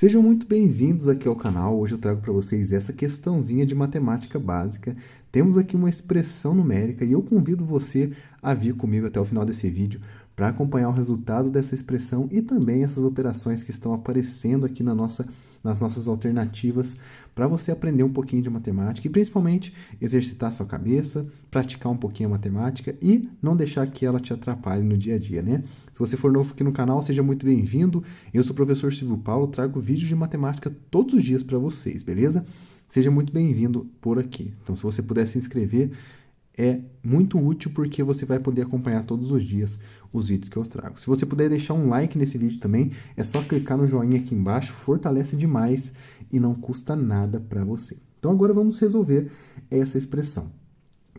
Sejam muito bem-vindos aqui ao canal. Hoje eu trago para vocês essa questãozinha de matemática básica. Temos aqui uma expressão numérica e eu convido você a vir comigo até o final desse vídeo para acompanhar o resultado dessa expressão e também essas operações que estão aparecendo aqui nas nossas alternativas, para você aprender um pouquinho de matemática e principalmente exercitar sua cabeça, praticar um pouquinho a matemática e não deixar que ela te atrapalhe no dia a dia, né? Se você for novo aqui no canal, seja muito bem-vindo. Eu sou o professor Silvio Paulo, trago vídeos de matemática todos os dias para vocês, beleza? Seja muito bem-vindo por aqui. Então, se você puder se inscrever, é muito útil porque você vai poder acompanhar todos os dias os vídeos que eu trago. Se você puder deixar um like nesse vídeo também, é só clicar no joinha aqui embaixo, fortalece demais e não custa nada para você. Então agora vamos resolver essa expressão.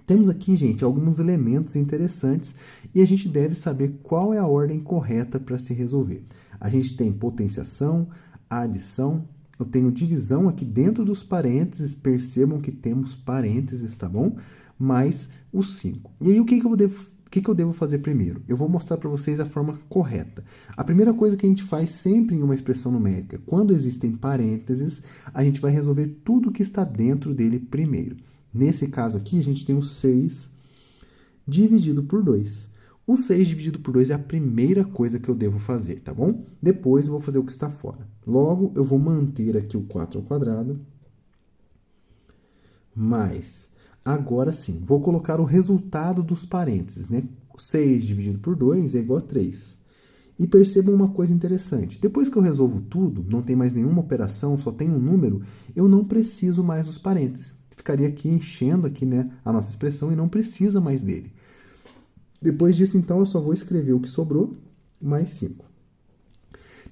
Temos aqui, gente, alguns elementos interessantes e a gente deve saber qual é a ordem correta para se resolver. A gente tem potenciação, adição, eu tenho divisão aqui dentro dos parênteses, percebam que temos parênteses, tá bom? Mais os 5. E aí, o que eu devo fazer primeiro? Eu vou mostrar para vocês a forma correta. A primeira coisa que a gente faz sempre em uma expressão numérica, quando existem parênteses, a gente vai resolver tudo que está dentro dele primeiro. Nesse caso aqui, a gente tem o 6 dividido por 2. O 6 dividido por 2 é a primeira coisa que eu devo fazer, tá bom? Depois eu vou fazer o que está fora. Logo, eu vou manter aqui o 4 ao quadrado, mais... Agora sim, vou colocar o resultado dos parênteses, né? 6 dividido por 2 é igual a 3. E percebam uma coisa interessante. Depois que eu resolvo tudo, não tem mais nenhuma operação, só tem um número, eu não preciso mais dos parênteses. Ficaria aqui enchendo aqui, né, a nossa expressão e não precisa mais dele. Depois disso, então, eu só vou escrever o que sobrou, mais 5.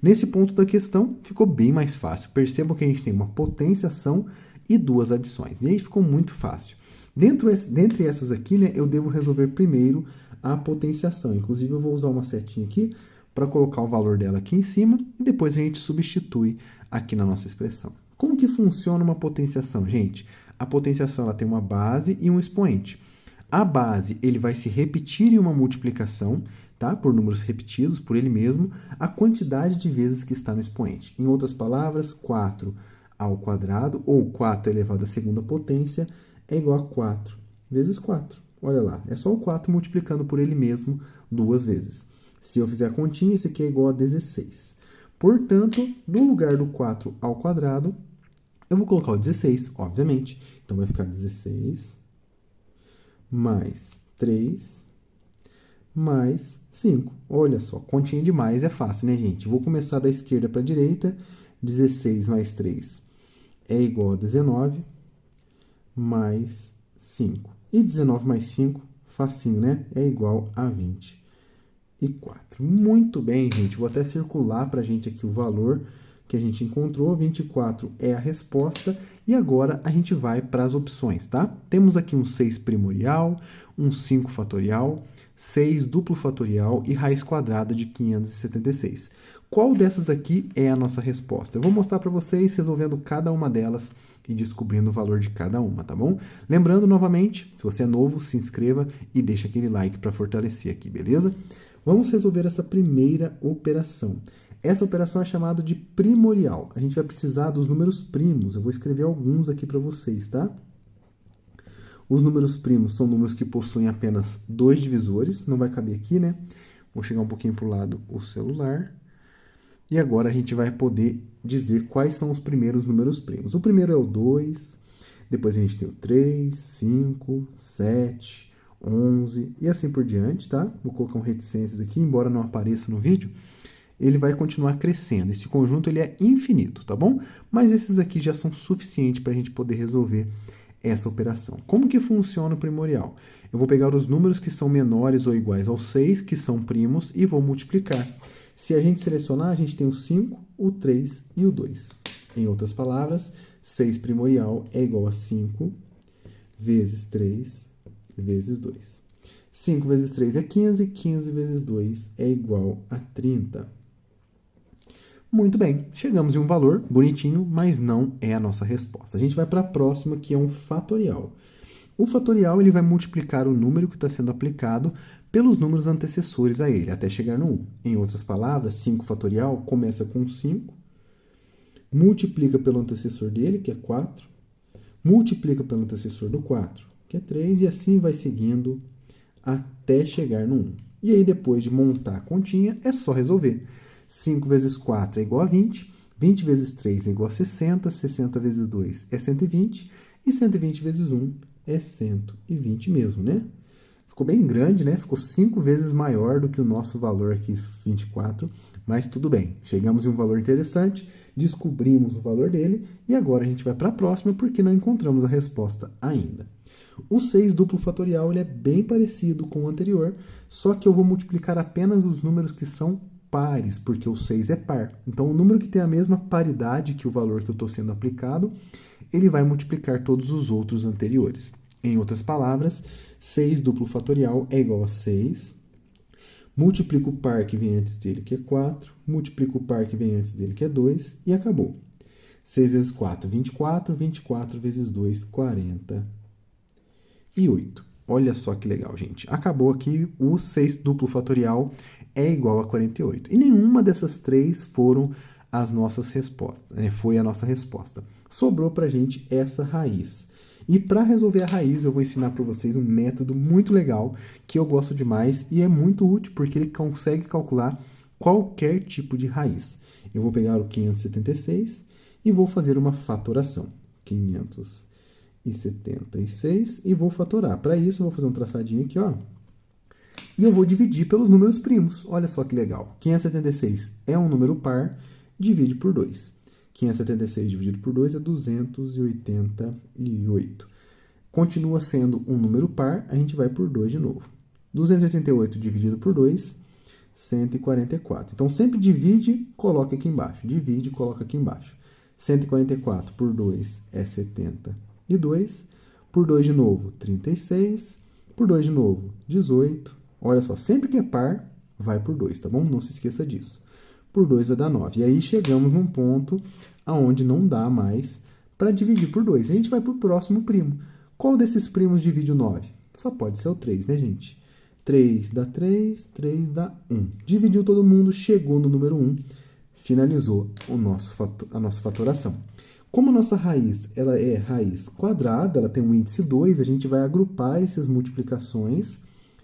Nesse ponto da questão, ficou bem mais fácil. Percebam que a gente tem uma potenciação e duas adições. E aí ficou muito fácil. Dentre essas aqui, né, eu devo resolver primeiro a potenciação. Inclusive, eu vou usar uma setinha aqui para colocar o valor dela aqui em cima e depois a gente substitui aqui na nossa expressão. Como que funciona uma potenciação, gente? A potenciação ela tem uma base e um expoente. A base ele vai se repetir em uma multiplicação, tá? Por números repetidos, por ele mesmo, a quantidade de vezes que está no expoente. Em outras palavras, 4 ao quadrado, ou 4 elevado à segunda potência, é igual a 4 vezes 4. Olha lá, é só o 4 multiplicando por ele mesmo duas vezes. Se eu fizer a continha, esse aqui é igual a 16. Portanto, no lugar do 4 ao quadrado, eu vou colocar o 16, obviamente. Então, vai ficar 16 mais 3 mais 5. Olha só, continha de mais é fácil, né, gente? Vou começar da esquerda para a direita. 16 mais 3 é igual a 19. Mais 5. E 19 mais 5, facinho, né? É igual a 24. Muito bem, gente. Vou até circular para a gente aqui o valor que a gente encontrou. 24 é a resposta. E agora a gente vai para as opções, tá? Temos aqui um 6 primorial, um 5 fatorial, 6 duplo fatorial e raiz quadrada de 576. Qual dessas aqui é a nossa resposta? Eu vou mostrar para vocês resolvendo cada uma delas e descobrindo o valor de cada uma, tá bom? Lembrando novamente, se você é novo, se inscreva e deixa aquele like para fortalecer aqui, beleza? Vamos resolver essa primeira operação. Essa operação é chamada de primorial. A gente vai precisar dos números primos. Eu vou escrever alguns aqui para vocês, tá? Os números primos são números que possuem apenas 2 divisores. Não vai caber aqui, né? Vou chegar um pouquinho para o lado o celular. E agora a gente vai poder dizer quais são os primeiros números primos. O primeiro é o 2, depois a gente tem o 3, 5, 7, 11 e assim por diante, tá? Vou colocar um reticências aqui, embora não apareça no vídeo, ele vai continuar crescendo. Esse conjunto ele é infinito, tá bom? Mas esses aqui já são suficientes para a gente poder resolver essa operação. Como que funciona o primorial? Eu vou pegar os números que são menores ou iguais ao 6, que são primos, e vou multiplicar. Se a gente selecionar, a gente tem o 5, o 3 e o 2. Em outras palavras, 6 primorial é igual a 5 vezes 3 vezes 2. 5 vezes 3 é 15, 15 vezes 2 é igual a 30. Muito bem, chegamos em um valor bonitinho, mas não é a nossa resposta. A gente vai para a próxima, que é um fatorial. O fatorial ele vai multiplicar o número que está sendo aplicado pelos números antecessores a ele, até chegar no 1. Em outras palavras, 5 fatorial começa com 5, multiplica pelo antecessor dele, que é 4, multiplica pelo antecessor do 4, que é 3, e assim vai seguindo até chegar no 1. E aí, depois de montar a continha, é só resolver. 5 vezes 4 é igual a 20, 20 vezes 3 é igual a 60, 60 vezes 2 é 120, e 120 vezes 1 é 120 mesmo, né? Ficou bem grande, né? Ficou 5 vezes maior do que o nosso valor aqui, 24, mas tudo bem. Chegamos em um valor interessante, descobrimos o valor dele, e agora a gente vai para a próxima, porque não encontramos a resposta ainda. O 6 duplo fatorial ele é bem parecido com o anterior, só que eu vou multiplicar apenas os números que são pares, porque o 6 é par. Então, o número que tem a mesma paridade que o valor que eu estou sendo aplicado, ele vai multiplicar todos os outros anteriores. Em outras palavras, 6 duplo fatorial é igual a 6, multiplico o par que vem antes dele, que é 4, multiplico o par que vem antes dele, que é 2, e acabou. 6 vezes 4, 24, 24 vezes 2, 48. Olha só que legal, gente. Acabou aqui, o 6 duplo fatorial é igual a 48. E nenhuma dessas três foram as nossas respostas, foi a nossa resposta. Sobrou para a gente essa raiz. E para resolver a raiz, eu vou ensinar para vocês um método muito legal, que eu gosto demais e é muito útil, porque ele consegue calcular qualquer tipo de raiz. Eu vou pegar o 576 e vou fazer uma fatoração. 576 e vou fatorar. Para isso, eu vou fazer um traçadinho aqui, ó. E eu vou dividir pelos números primos. Olha só que legal. 576 é um número par, divide por 2. 576 dividido por 2 é 288. Continua sendo um número par, a gente vai por 2 de novo. 288 dividido por 2, 144. Então, sempre divide, coloca aqui embaixo. Divide, coloca aqui embaixo. 144 por 2 é 72. Por 2 de novo, 36. Por 2 de novo, 18. Olha só, sempre que é par, vai por 2, tá bom? Não se esqueça disso. Por 2 vai dar 9. E aí chegamos num ponto onde não dá mais para dividir por 2. A gente vai para o próximo primo. Qual desses primos divide o 9? Só pode ser o 3, né, gente? 3 dá 3, 3 dá 1. Dividiu todo mundo, chegou no número 1, finalizou a nossa fatoração. Como a nossa raiz ela é raiz quadrada, ela tem um índice 2, a gente vai agrupar essas multiplicações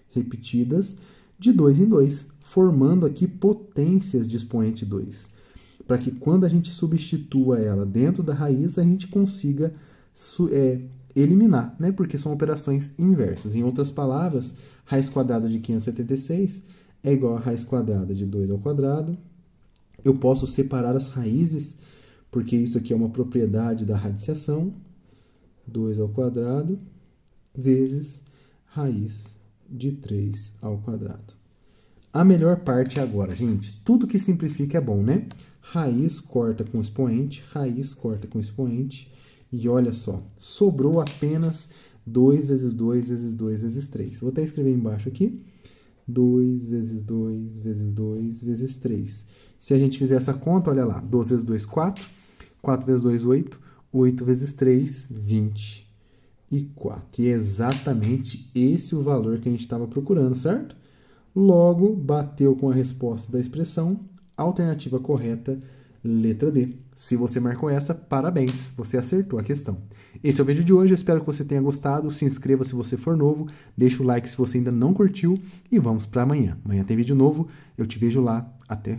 repetidas de 2 em 2, formando aqui potências de expoente 2, para que quando a gente substitua ela dentro da raiz, a gente consiga eliminar, né? Porque são operações inversas. Em outras palavras, raiz quadrada de 576 é igual a raiz quadrada de 2 ao quadrado. Eu posso separar as raízes, porque isso aqui é uma propriedade da radiciação. 2 ao quadrado vezes raiz de 3 ao quadrado. A melhor parte é agora, gente. Tudo que simplifica é bom, né? Raiz corta com expoente, raiz corta com expoente. E olha só, sobrou apenas 2 vezes 2 vezes 2 vezes 3. Vou até escrever embaixo aqui. 2 vezes 2 vezes 2 vezes 3. Se a gente fizer essa conta, olha lá. 12 vezes 2, 4. 4 vezes 2, 8. 8 vezes 3, 24. E é exatamente esse o valor que a gente estava procurando, certo? Logo, bateu com a resposta da expressão. Alternativa correta, letra D. Se você marcou essa, parabéns, você acertou a questão. Esse é o vídeo de hoje, eu espero que você tenha gostado. Se inscreva se você for novo, deixa o like se você ainda não curtiu e vamos para amanhã. Amanhã tem vídeo novo, eu te vejo lá. Até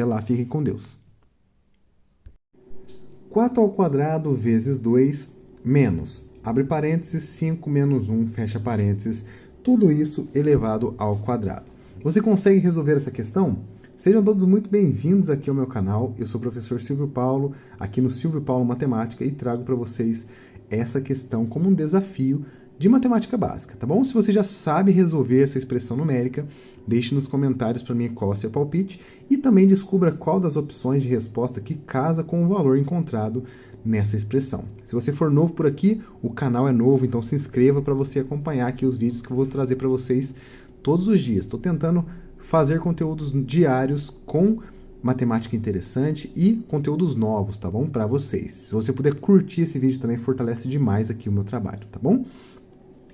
lá, fiquem com Deus. 4 ao quadrado vezes 2 menos, abre parênteses, 5 menos 1, fecha parênteses, tudo isso elevado ao quadrado. Você consegue resolver essa questão? Sejam todos muito bem-vindos aqui ao meu canal. Eu sou o professor Silvio Paulo, aqui no Silvio Paulo Matemática, e trago para vocês essa questão como um desafio de matemática básica, tá bom? Se você já sabe resolver essa expressão numérica, deixe nos comentários para mim qual é o seu palpite e também descubra qual das opções de resposta que casa com o valor encontrado nessa expressão. Se você for novo por aqui, o canal é novo, então se inscreva para você acompanhar aqui os vídeos que eu vou trazer para vocês todos os dias. Estou tentando fazer conteúdos diários com matemática interessante e conteúdos novos, tá bom? Para vocês. Se você puder curtir esse vídeo também, fortalece demais aqui o meu trabalho, tá bom?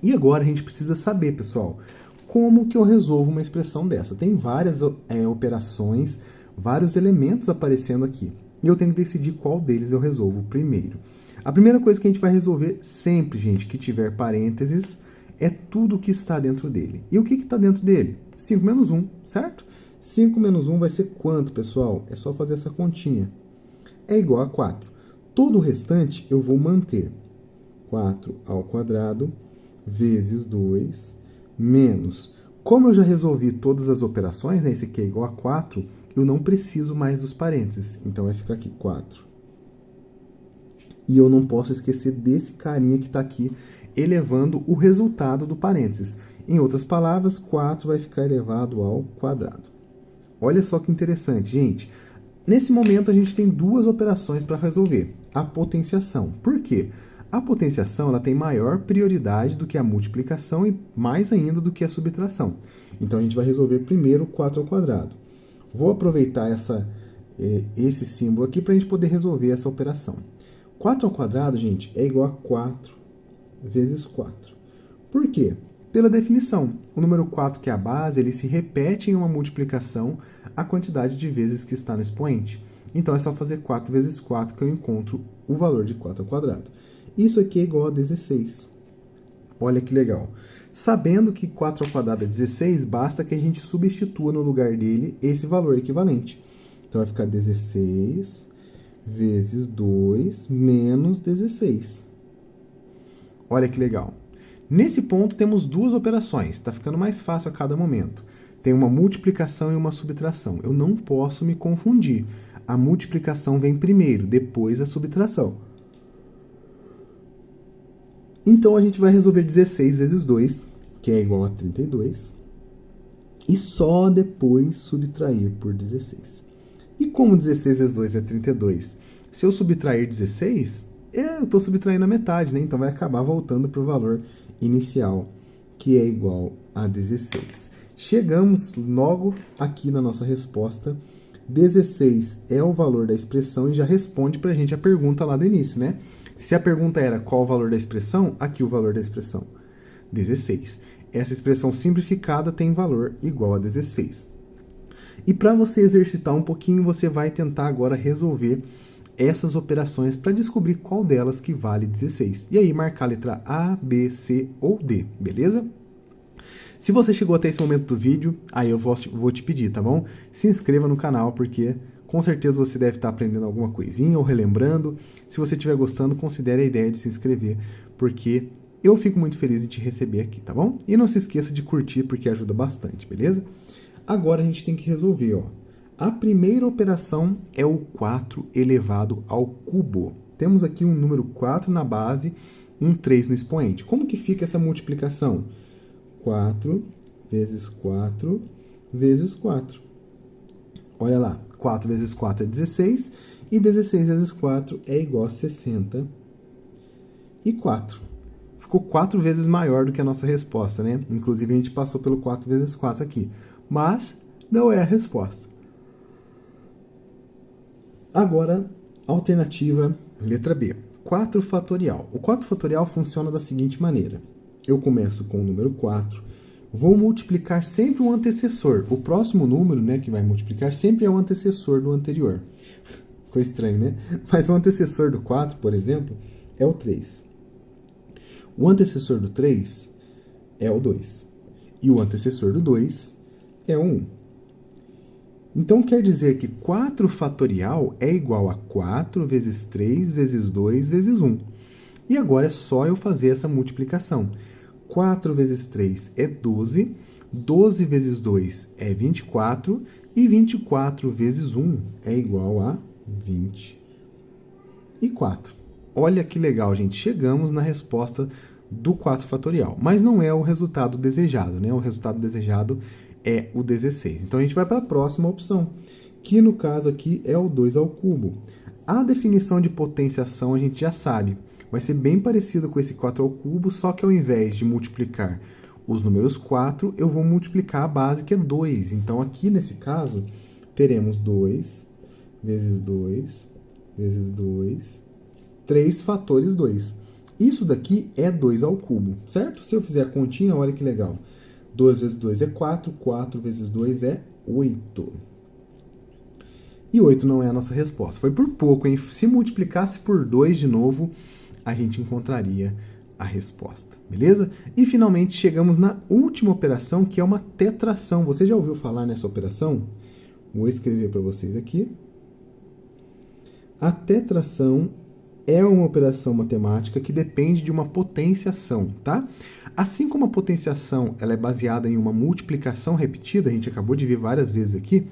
E agora a gente precisa saber, pessoal, como que eu resolvo uma expressão dessa. Tem várias operações, vários elementos aparecendo aqui. e eu tenho que decidir qual deles eu resolvo primeiro. A primeira coisa que a gente vai resolver sempre, gente, que tiver parênteses, é tudo que está dentro dele. E o que está dentro dele? 5 menos 1, certo? 5 menos 1 vai ser quanto, pessoal? É só fazer essa continha. É igual a 4. Todo o restante eu vou manter. 4 ao quadrado vezes 2 menos... Como eu já resolvi todas as operações, né, esse aqui é igual a 4, eu não preciso mais dos parênteses. Então vai ficar aqui 4. E eu não posso esquecer desse carinha que está aqui, elevando o resultado do parênteses. Em outras palavras, 4 vai ficar elevado ao quadrado. Olha só que interessante, gente. Nesse momento, a gente tem duas operações para resolver. A potenciação. Por quê? A potenciação ela tem maior prioridade do que a multiplicação e mais ainda do que a subtração. Então, a gente vai resolver primeiro 4 ao quadrado. Vou aproveitar esse símbolo aqui para a gente poder resolver essa operação. 4 ao quadrado, gente, é igual a 4 vezes 4. Por quê? Pela definição. O número 4, que é a base, ele se repete em uma multiplicação a quantidade de vezes que está no expoente. Então, é só fazer 4 vezes 4 que eu encontro o valor de 4 ao quadrado. Isso aqui é igual a 16. Olha que legal. Sabendo que 4 ao quadrado é 16, basta que a gente substitua no lugar dele esse valor equivalente. Então, vai ficar 16 vezes 2 menos 16. Olha que legal. Nesse ponto, temos duas operações. Está ficando mais fácil a cada momento. Tem uma multiplicação e uma subtração. Eu não posso me confundir. A multiplicação vem primeiro, depois a subtração. Então, a gente vai resolver 16 vezes 2, que é igual a 32. E só depois subtrair por 16. E como 16 vezes 2 é 32? Se eu subtrair 16, eu estou subtraindo a metade, né? Então, vai acabar voltando para o valor inicial, que é igual a 16. Chegamos logo aqui na nossa resposta. 16 é o valor da expressão e já responde para a gente a pergunta lá do início, né? Se a pergunta era qual o valor da expressão, aqui o valor da expressão, 16. Essa expressão simplificada tem valor igual a 16. E para você exercitar um pouquinho, você vai tentar agora resolver essas operações para descobrir qual delas que vale 16. E aí marcar a letra A, B, C ou D, beleza? Se você chegou até esse momento do vídeo, aí eu vou te pedir, tá bom? Se inscreva no canal, porque com certeza você deve estar aprendendo alguma coisinha ou relembrando. Se você estiver gostando, considere a ideia de se inscrever, porque eu fico muito feliz em te receber aqui, tá bom? E não se esqueça de curtir, porque ajuda bastante, beleza? Agora a gente tem que resolver, ó. A primeira operação é o 4 elevado ao cubo. Temos aqui um número 4 na base, um 3 no expoente. Como que fica essa multiplicação? 4 vezes 4 vezes 4. Olha lá, 4 vezes 4 é 16, e 16 vezes 4 é igual a 64. Ficou 4 vezes maior do que a nossa resposta, né? Inclusive, a gente passou pelo 4 vezes 4 aqui. Mas não é a resposta. Agora, alternativa letra B. 4 fatorial. O 4 fatorial funciona da seguinte maneira. Eu começo com o número 4, vou multiplicar sempre um antecessor. O próximo número, né, que vai multiplicar sempre é o antecessor do anterior. Ficou estranho, né? Mas o antecessor do 4, por exemplo, é o 3. O antecessor do 3 é o 2. E o antecessor do 2 é o 1. Então, quer dizer que 4 fatorial é igual a 4 vezes 3 vezes 2 vezes 1. E agora é só eu fazer essa multiplicação. 4 vezes 3 é 12, 12 vezes 2 é 24, e 24 vezes 1 é igual a 24. Olha que legal, gente. Chegamos na resposta do 4 fatorial. Mas não é o resultado desejado, né? O resultado desejado é o 16. Então, a gente vai para a próxima opção, que no caso aqui é o 2 ao cubo. A definição de potenciação a gente já sabe. Vai ser bem parecido com esse 4 ao cubo, só que ao invés de multiplicar os números 4, eu vou multiplicar a base, que é 2. Então, aqui nesse caso, teremos 2 vezes 2 vezes 2, 3 fatores 2. Isso daqui é 2 ao cubo, certo? Se eu fizer a continha, olha que legal. 2 vezes 2 é 4, 4 vezes 2 é 8. E 8 não é a nossa resposta. Foi por pouco, hein? Se multiplicasse por 2 de novo, a gente encontraria a resposta, beleza? E finalmente chegamos na última operação, que é uma tetração. Você já ouviu falar nessa operação? Vou escrever para vocês aqui. A tetração é uma operação matemática que depende de uma potenciação, tá? Assim como a potenciação ela é baseada em uma multiplicação repetida, a gente acabou de ver várias vezes aqui,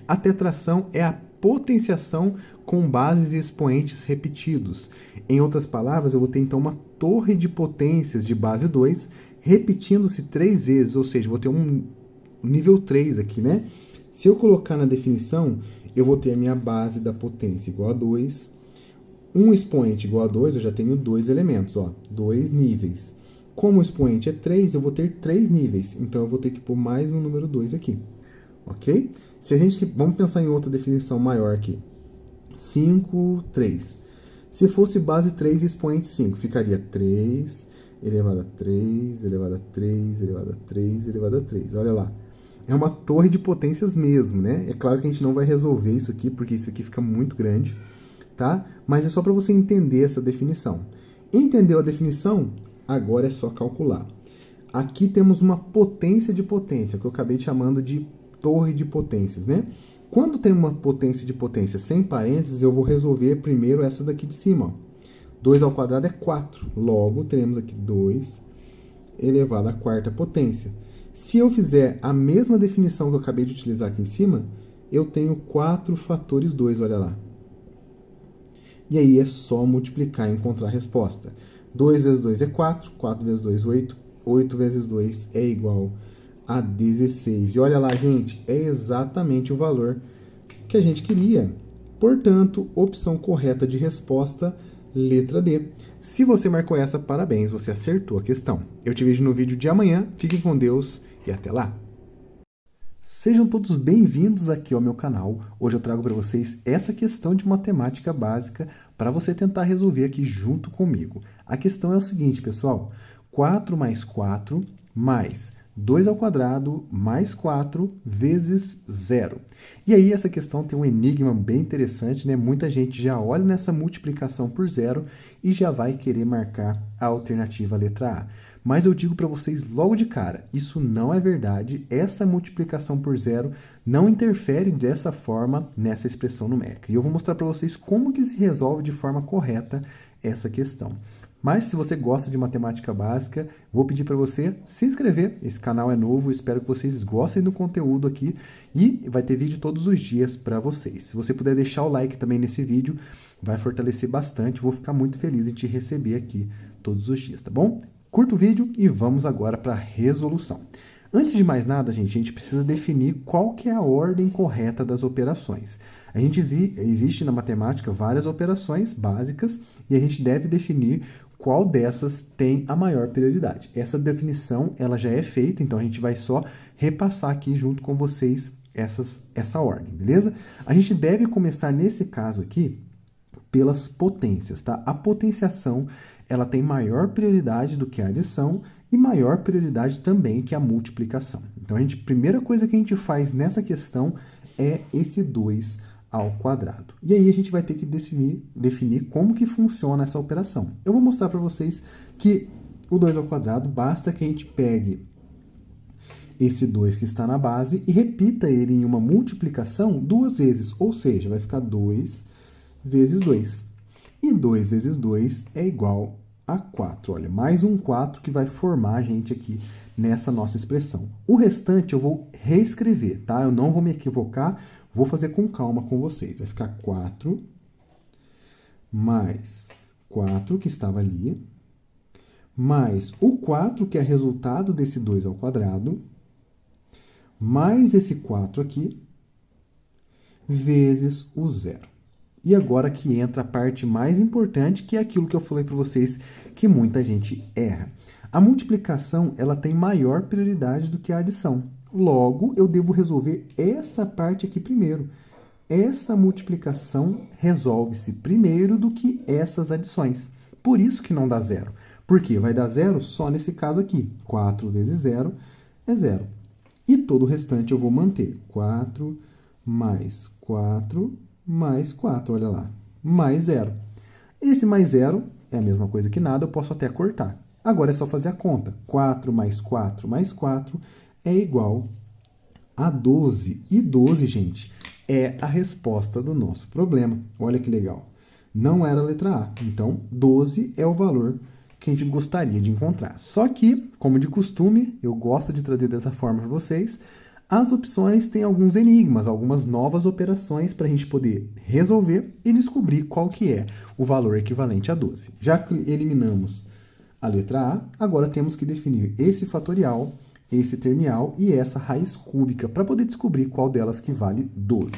a tetração é a potenciação com bases e expoentes repetidos. Em outras palavras, eu vou ter então uma torre de potências de base 2 repetindo-se 3 vezes, ou seja, vou ter um nível 3 aqui, né? Se eu colocar na definição, eu vou ter a minha base da potência igual a 2, um expoente igual a 2, eu já tenho 2 elementos, ó, 2 níveis. Como o expoente é 3, eu vou ter 3 níveis, então eu vou ter que pôr mais um número 2 aqui, ok? Se a gente, vamos pensar em outra definição maior aqui, 5, 3. Se fosse base 3 e expoente 5, ficaria 3 elevado a 3, elevado a 3, elevado a 3, elevado a 3, olha lá. É uma torre de potências mesmo, né? É claro que a gente não vai resolver isso aqui, porque isso aqui fica muito grande, tá? Mas é só para você entender essa definição. Entendeu a definição? Agora é só calcular. Aqui temos uma potência de potência, que eu acabei chamando de torre de potências, né? Quando tem uma potência de potência sem parênteses, eu vou resolver primeiro essa daqui de cima, ó. 2 ao quadrado é 4. Logo, teremos aqui 2 elevado à quarta potência. Se eu fizer a mesma definição que eu acabei de utilizar aqui em cima, eu tenho 4 fatores 2, olha lá. E aí é só multiplicar e encontrar a resposta. 2 vezes 2 é 4, 4 vezes 2 é 8, 8 vezes 2 é igual a 16. E olha lá, gente, é exatamente o valor que a gente queria. Portanto, opção correta de resposta, letra D. Se você marcou essa, parabéns, você acertou a questão. Eu te vejo no vídeo de amanhã, fiquem com Deus e até lá! Sejam todos bem-vindos aqui ao meu canal. Hoje eu trago para vocês essa questão de matemática básica para você tentar resolver aqui junto comigo. A questão é o seguinte, pessoal. 4 mais 4 mais 2 ao quadrado mais 4 vezes 0. E aí essa questão tem um enigma bem interessante, né? Muita gente já olha nessa multiplicação por zero e já vai querer marcar a alternativa letra A. Mas eu digo para vocês logo de cara, isso não é verdade, essa multiplicação por zero não interfere dessa forma nessa expressão numérica. E eu vou mostrar para vocês como que se resolve de forma correta essa questão. Mas se você gosta de matemática básica, vou pedir para você se inscrever. Esse canal é novo, espero que vocês gostem do conteúdo aqui e vai ter vídeo todos os dias para vocês. Se você puder deixar o like também nesse vídeo, vai fortalecer bastante. Vou ficar muito feliz em te receber aqui todos os dias, tá bom? Curta o vídeo e vamos agora para a resolução. Antes de mais nada, gente, a gente precisa definir qual que é a ordem correta das operações. Existe na matemática várias operações básicas e a gente deve definir qual dessas tem a maior prioridade. Essa definição ela já é feita, então a gente vai só repassar aqui junto com vocês essa ordem, beleza? A gente deve começar nesse caso aqui pelas potências, tá? A potenciação ela tem maior prioridade do que a adição e maior prioridade também que a multiplicação. Então, a primeira coisa que a gente faz nessa questão é esse 2 ao quadrado. E aí a gente vai ter que definir como que funciona essa operação. Eu vou mostrar para vocês que o 2 ao quadrado basta que a gente pegue esse 2 que está na base e repita ele em uma multiplicação 2 vezes, ou seja, vai ficar 2 vezes 2. E 2 vezes 2 é igual a 4. Olha, mais um 4 que vai formar a gente aqui nessa nossa expressão. O restante eu vou reescrever, tá? Eu não vou me equivocar, vou fazer com calma com vocês. Vai ficar 4 mais 4 que estava ali, mais o 4 que é resultado desse 2 ao quadrado, mais esse 4 aqui, vezes o zero. E agora que entra a parte mais importante, que é aquilo que eu falei para vocês que muita gente erra. A multiplicação ela tem maior prioridade do que a adição. Logo, eu devo resolver essa parte aqui primeiro. Essa multiplicação resolve-se primeiro do que essas adições. Por isso que não dá zero. Por quê? Vai dar zero só nesse caso aqui. 4 vezes 0 é 0. E todo o restante eu vou manter. 4 mais 4 mais 4, olha lá, mais 0. Esse mais 0 é a mesma coisa que nada, eu posso até cortar. Agora é só fazer a conta. 4 mais 4 mais 4 é igual a 12. E 12, gente, é a resposta do nosso problema. Olha que legal. Não era a letra A. Então, 12 é o valor que a gente gostaria de encontrar. Só que, como de costume, eu gosto de trazer dessa forma para vocês, as opções têm alguns enigmas, algumas novas operações para a gente poder resolver e descobrir qual que é o valor equivalente a 12. Já que eliminamos a letra A, agora temos que definir esse fatorial, esse termial e essa raiz cúbica para poder descobrir qual delas que vale 12.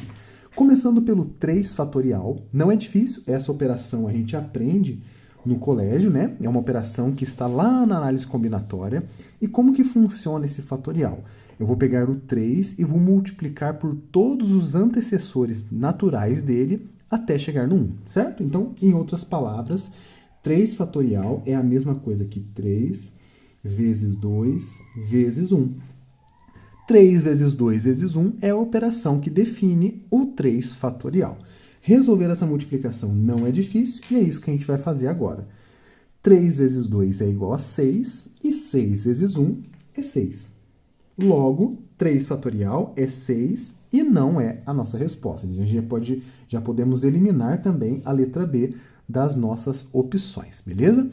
Começando pelo 3 fatorial, não é difícil, essa operação a gente aprende no colégio, né? É uma operação que está lá na análise combinatória. E como que funciona esse fatorial? Eu vou pegar o 3 e vou multiplicar por todos os antecessores naturais dele até chegar no 1, certo? Então, em outras palavras, 3 fatorial é a mesma coisa que 3 vezes 2 vezes 1. 3 vezes 2 vezes 1 é a operação que define o 3 fatorial. Resolver essa multiplicação não é difícil e é isso que a gente vai fazer agora. 3 vezes 2 é igual a 6 e 6 vezes 1 é 6. Logo, 3 fatorial é 6 e não é a nossa resposta. A gente já podemos eliminar também a letra B das nossas opções, beleza?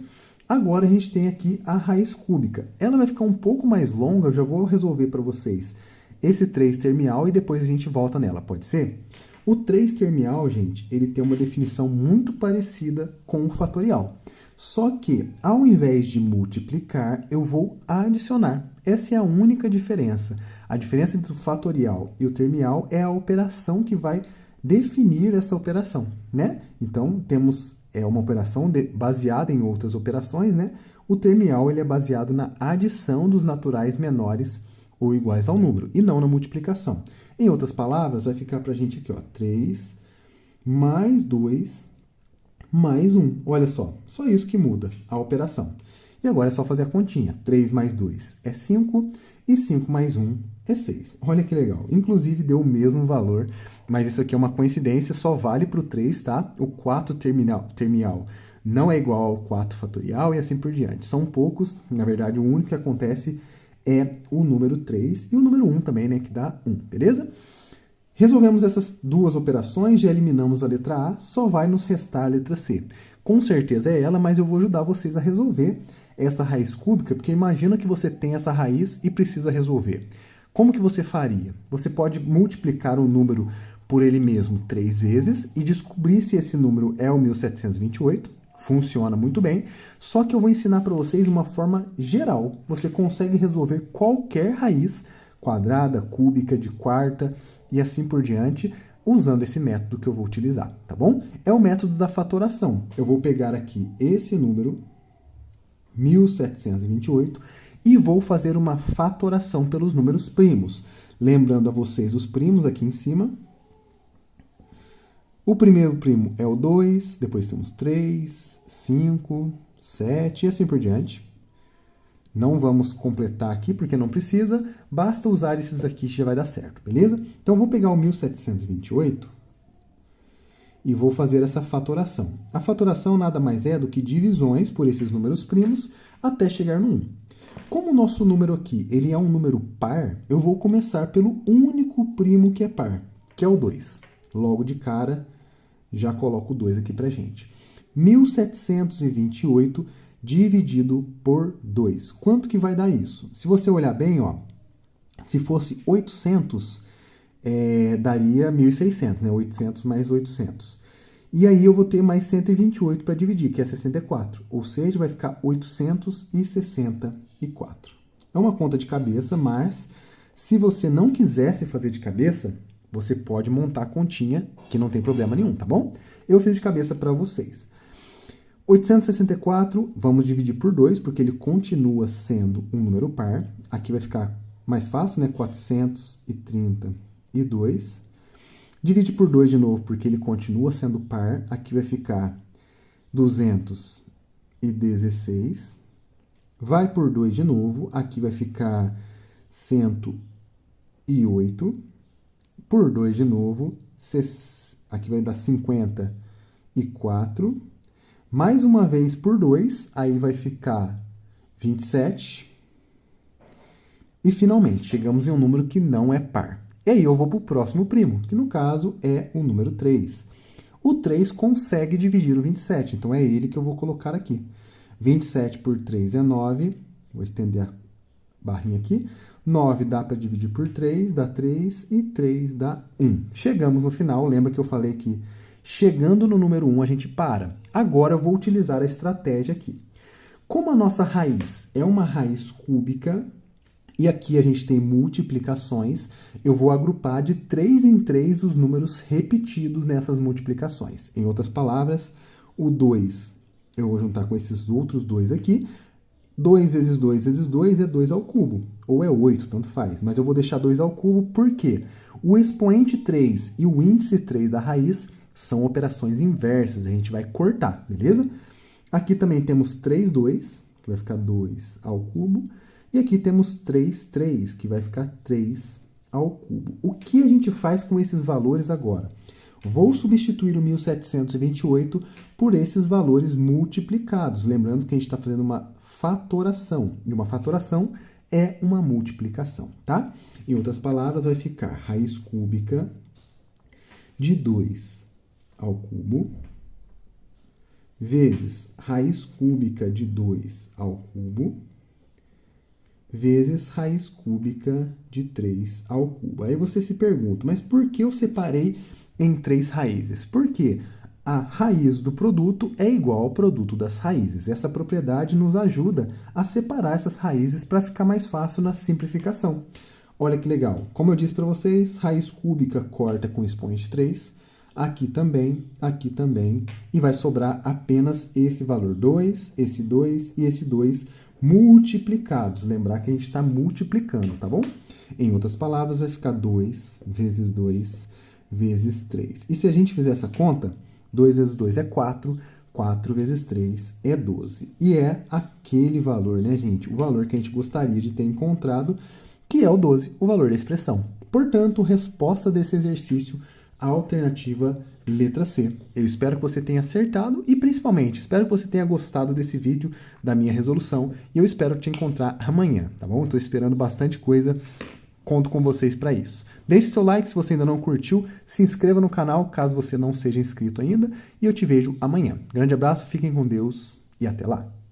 Agora a gente tem aqui a raiz cúbica. Ela vai ficar um pouco mais longa, eu já vou resolver para vocês esse 3 termial e depois a gente volta nela, pode ser? O 3 termial, gente, ele tem uma definição muito parecida com o fatorial. Só que, ao invés de multiplicar, eu vou adicionar. Essa é a única diferença. A diferença entre o fatorial e o termial é a operação que vai definir essa operação, né? Então, temos uma operação baseada em outras operações, né? O termial ele é baseado na adição dos naturais menores ou iguais ao número, e não na multiplicação. Em outras palavras, vai ficar para a gente aqui, ó, 3 mais 2 mais 1. Olha só isso que muda a operação. E agora é só fazer a continha. 3 mais 2 é 5 e 5 mais 1 é 6. Olha que legal. Inclusive deu o mesmo valor, mas isso aqui é uma coincidência, só vale para o 3, tá? O 4 termial não é igual ao 4 fatorial e assim por diante. São poucos, na verdade o único que acontece é o número 3 e o número 1 também, né, que dá 1, beleza? Resolvemos essas duas operações, já eliminamos a letra A, só vai nos restar a letra C. Com certeza é ela, mas eu vou ajudar vocês a resolver essa raiz cúbica, porque imagina que você tem essa raiz e precisa resolver. Como que você faria? Você pode multiplicar um número por ele mesmo 3 vezes e descobrir se esse número é o 1728. Funciona muito bem, só que eu vou ensinar para vocês uma forma geral. Você consegue resolver qualquer raiz quadrada, cúbica, de quarta e assim por diante, usando esse método que eu vou utilizar, tá bom? É o método da fatoração. Eu vou pegar aqui esse número, 1728, e vou fazer uma fatoração pelos números primos. Lembrando a vocês os primos aqui em cima. O primeiro primo é o 2, depois temos 3, 5, 7 e assim por diante. Não vamos completar aqui porque não precisa, basta usar esses aqui que já vai dar certo, beleza? Então eu vou pegar o 1728 e vou fazer essa fatoração. A fatoração nada mais é do que divisões por esses números primos até chegar no 1. Como o nosso número aqui ele é um número par, eu vou começar pelo único primo que é par, que é o 2. Logo de cara, já coloco o 2 aqui pra gente. 1728 dividido por 2. Quanto que vai dar isso? Se você olhar bem, ó, se fosse 800, daria 1.600, né? 800 mais 800. E aí eu vou ter mais 128 para dividir, que é 64. Ou seja, vai ficar 864. É uma conta de cabeça, mas se você não quisesse fazer de cabeça, você pode montar a continha, que não tem problema nenhum, tá bom? Eu fiz de cabeça para vocês. 864, vamos dividir por 2, porque ele continua sendo um número par. Aqui vai ficar mais fácil, né? 432. Divide por 2 de novo, porque ele continua sendo par. Aqui vai ficar 216. Vai por 2 de novo. Aqui vai ficar 108. Por 2 de novo, aqui vai dar 54. Mais uma vez por 2, aí vai ficar 27. E, finalmente, chegamos em um número que não é par. E aí eu vou para o próximo primo, que no caso é o número 3. O 3 consegue dividir o 27, então é ele que eu vou colocar aqui. 27 por 3 é 9. Vou estender a barrinha aqui. 9 dá para dividir por 3, dá 3, e 3 dá 1. Chegamos no final, lembra que eu falei que chegando no número 1 a gente para. Agora eu vou utilizar a estratégia aqui. Como a nossa raiz é uma raiz cúbica, e aqui a gente tem multiplicações, eu vou agrupar de 3 em 3 os números repetidos nessas multiplicações. Em outras palavras, o 2 eu vou juntar com esses outros 2 aqui. 2 vezes 2 vezes 2 é 2 ao cubo, ou é 8, tanto faz. Mas eu vou deixar 2 ao cubo porque o expoente 3 e o índice 3 da raiz são operações inversas, a gente vai cortar, beleza? Aqui também temos 3, 2, que vai ficar 2 ao cubo. E aqui temos 3, 3, que vai ficar 3 ao cubo. O que a gente faz com esses valores agora? Vou substituir o 1728 por esses valores multiplicados. Lembrando que a gente está fazendo uma fatoração. E uma fatoração é uma multiplicação, tá? Em outras palavras, vai ficar raiz cúbica de 2 ao cubo vezes raiz cúbica de 2 ao cubo vezes raiz cúbica de 3 ao cubo. Aí você se pergunta, mas por que eu separei em 3 raízes? Porque a raiz do produto é igual ao produto das raízes. Essa propriedade nos ajuda a separar essas raízes para ficar mais fácil na simplificação. Olha que legal. Como eu disse para vocês, raiz cúbica corta com expoente 3. Aqui também, e vai sobrar apenas esse valor 2, esse 2 e esse 2 multiplicados. Lembrar que a gente está multiplicando, tá bom? Em outras palavras, vai ficar 2 vezes 2 vezes 3. E se a gente fizer essa conta, 2 vezes 2 é 4, 4 vezes 3 é 12. E é aquele valor, né, gente? O valor que a gente gostaria de ter encontrado, que é o 12, o valor da expressão. Portanto, resposta desse exercício, a alternativa letra C. Eu espero que você tenha acertado e, principalmente, espero que você tenha gostado desse vídeo da minha resolução e eu espero te encontrar amanhã, tá bom? Estou esperando bastante coisa, conto com vocês para isso. Deixe seu like se você ainda não curtiu, se inscreva no canal caso você não seja inscrito ainda e eu te vejo amanhã. Grande abraço, fiquem com Deus e até lá!